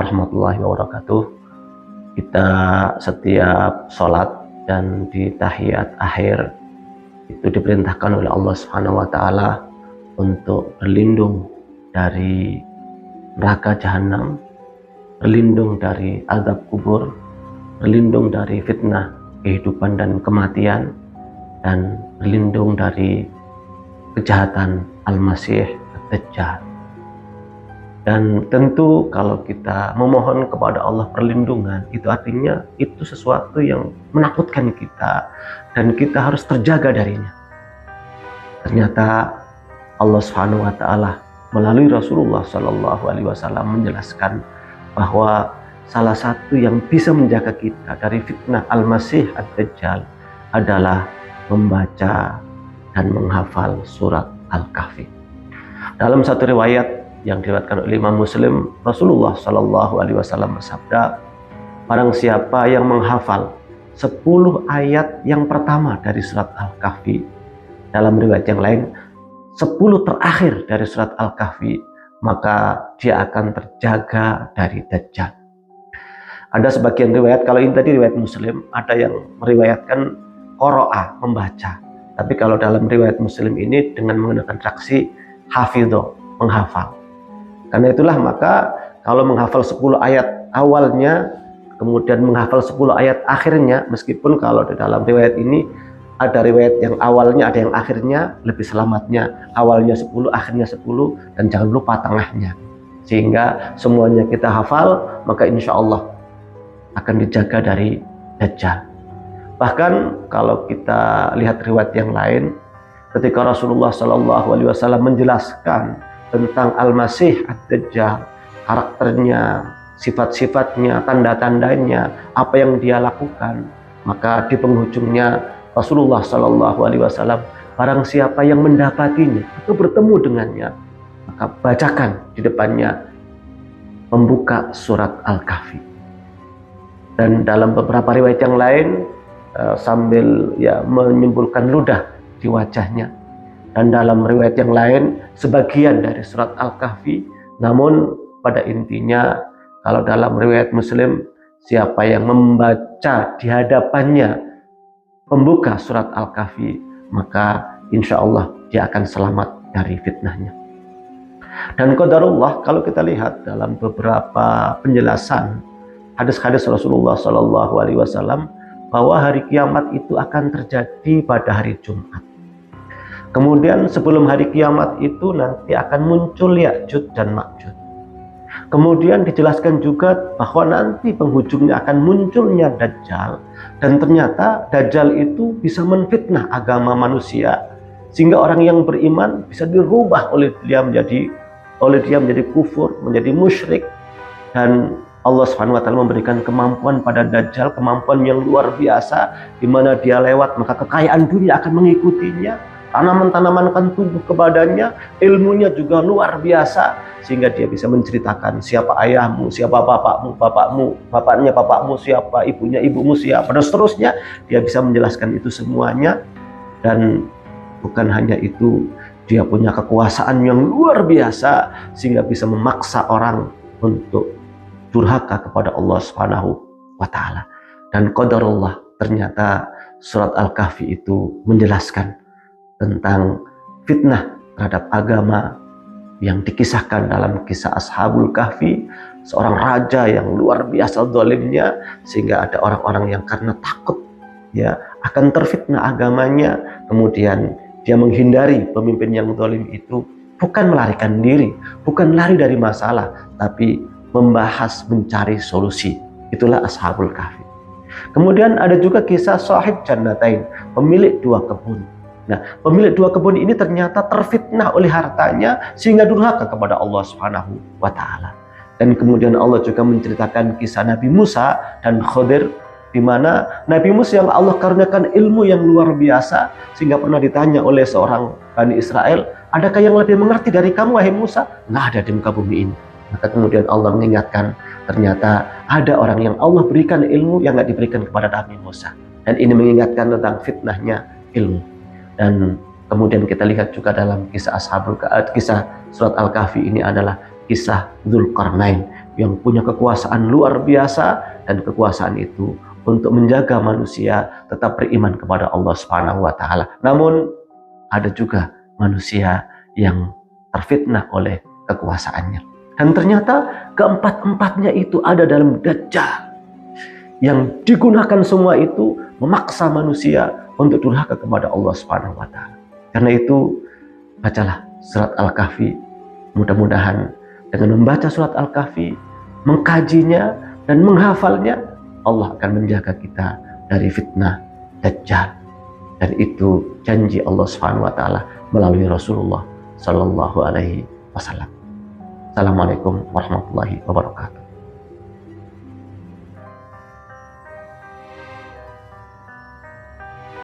warahmatullahi wabarakatuh. Kita setiap sholat dan di tahiyat akhir itu diperintahkan oleh Allah Subhanahu wa Ta'ala untuk berlindung dari neraka jahanam, berlindung dari azab kubur, berlindung dari fitnah kehidupan dan kematian, dan berlindung dari kejahatan Al-Masih Ad-Dajjal. Dan tentu kalau kita memohon kepada Allah perlindungan, itu artinya itu sesuatu yang menakutkan kita dan kita harus terjaga darinya. Ternyata Allah Subhanahu wa Ta'ala melalui Rasulullah Shallallahu Alaihi Wasallam menjelaskan bahwa salah satu yang bisa menjaga kita dari fitnah Al-Masih Ad-Dajjal adalah membaca dan menghafal surat Al-Kahfi. Dalam satu riwayat yang diriwayatkan oleh Imam Muslim, Rasulullah Shallallahu Alaihi Wasallam bersabda, barang siapa yang menghafal 10 ayat yang pertama dari surat Al-Kahfi, dalam riwayat yang lain 10 terakhir dari surat Al-Kahfi, maka dia akan terjaga dari Dajjal. Ada sebagian riwayat, kalau ini tadi riwayat Muslim, ada yang meriwayatkan qoro'ah, membaca. Tapi kalau dalam riwayat Muslim ini dengan menggunakan traksi hafidho, menghafal. Karena itulah maka kalau menghafal 10 ayat awalnya, kemudian menghafal 10 ayat akhirnya, meskipun kalau di dalam riwayat ini ada riwayat yang awalnya, ada yang akhirnya, lebih selamatnya awalnya 10, akhirnya 10, dan jangan lupa tengahnya. Sehingga semuanya kita hafal, maka insya Allah akan dijaga dari Dajjal. Bahkan kalau kita lihat riwayat yang lain, ketika Rasulullah Shallallahu Alaihi Wasallam menjelaskan tentang Al-Masih Ad-Dajjal, karakternya, sifat-sifatnya, tanda-tandanya, apa yang dia lakukan, maka di penghujungnya Rasulullah Shallallahu Alaihi Wasallam, barang siapa yang mendapatinya atau bertemu dengannya, maka bacakan di depannya membuka surat Al-Kahfi. Dan dalam beberapa riwayat yang lain sambil menyembulkan ludah di wajahnya. Dan dalam riwayat yang lain sebagian dari surat Al-Kahfi. Namun pada intinya kalau dalam riwayat Muslim, siapa yang membaca di hadapannya pembuka surat Al-Kahfi, maka insya Allah dia akan selamat dari fitnahnya. Dan qadarullah, kalau kita lihat dalam beberapa penjelasan hadis-hadis Rasulullah Shallallahu Alaihi Wasallam, bahwa hari kiamat itu akan terjadi pada hari Jumat. Kemudian sebelum hari kiamat itu nanti akan muncul Ya'juj dan Ma'juj. Kemudian dijelaskan juga bahwa nanti penghujungnya akan munculnya Dajjal. Dan ternyata Dajjal itu bisa menfitnah agama manusia, sehingga orang yang beriman bisa dirubah oleh dia menjadi kufur, menjadi musyrik. Dan Allah Subhanahu wa Ta'ala memberikan kemampuan pada Dajjal, kemampuan yang luar biasa, di mana dia lewat maka kekayaan dunia akan mengikutinya. Tanaman-tanaman akan tumbuh kepadanya, ilmunya juga luar biasa, sehingga dia bisa menceritakan siapa ayahmu, siapa bapaknya bapakmu, siapa ibunya, ibumu siapa, dan seterusnya. Dia bisa menjelaskan itu semuanya. Dan bukan hanya itu, dia punya kekuasaan yang luar biasa, sehingga bisa memaksa orang untuk durhaka kepada Allah Subhanahu wa Ta'ala. Dan qadarullah, ternyata surat Al-Kahfi itu menjelaskan tentang fitnah terhadap agama yang dikisahkan dalam kisah Ashabul Kahfi, seorang raja yang luar biasa zalimnya, sehingga ada orang-orang yang karena takut akan terfitnah agamanya, kemudian dia menghindari pemimpin yang zalim itu, bukan melarikan diri, bukan lari dari masalah, tapi membahas mencari solusi. Itulah Ashabul Kahfi. Kemudian ada juga kisah Sahib Jannatain, pemilik 2 kebun. Nah, pemilik 2 kebun ini ternyata terfitnah oleh hartanya sehingga durhaka kepada Allah Subhanahu wa Ta'ala. Dan kemudian Allah juga menceritakan kisah Nabi Musa dan Khidir, di mana Nabi Musa yang Allah karuniakan ilmu yang luar biasa, sehingga pernah ditanya oleh seorang Bani Israel, adakah yang lebih mengerti dari kamu wahai Musa? Nggak ada di muka bumi ini. Maka kemudian Allah mengingatkan, ternyata ada orang yang Allah berikan ilmu yang nggak diberikan kepada Nabi Musa. Dan ini mengingatkan tentang fitnahnya ilmu. Dan kemudian kita lihat juga dalam kisah surat Al-Kahfi ini adalah kisah Dzulqarnain yang punya kekuasaan luar biasa, dan kekuasaan itu untuk menjaga manusia tetap beriman kepada Allah Subhanahu wa taala. Namun ada juga manusia yang terfitnah oleh kekuasaannya. Dan ternyata keempat-empatnya itu ada dalam Dajjal, yang digunakan semua itu memaksa manusia untuk durhaka kepada Allah Subhanahu wa taala. Karena itu bacalah surat Al-Kahfi. Mudah-mudahan dengan membaca surat Al-Kahfi, mengkajinya dan menghafalnya, Allah akan menjaga kita dari fitnah Dajjal. Dan itu janji Allah Subhanahu wa taala melalui Rasulullah sallallahu alaihi wasallam. Assalamualaikum warahmatullahi wabarakatuh.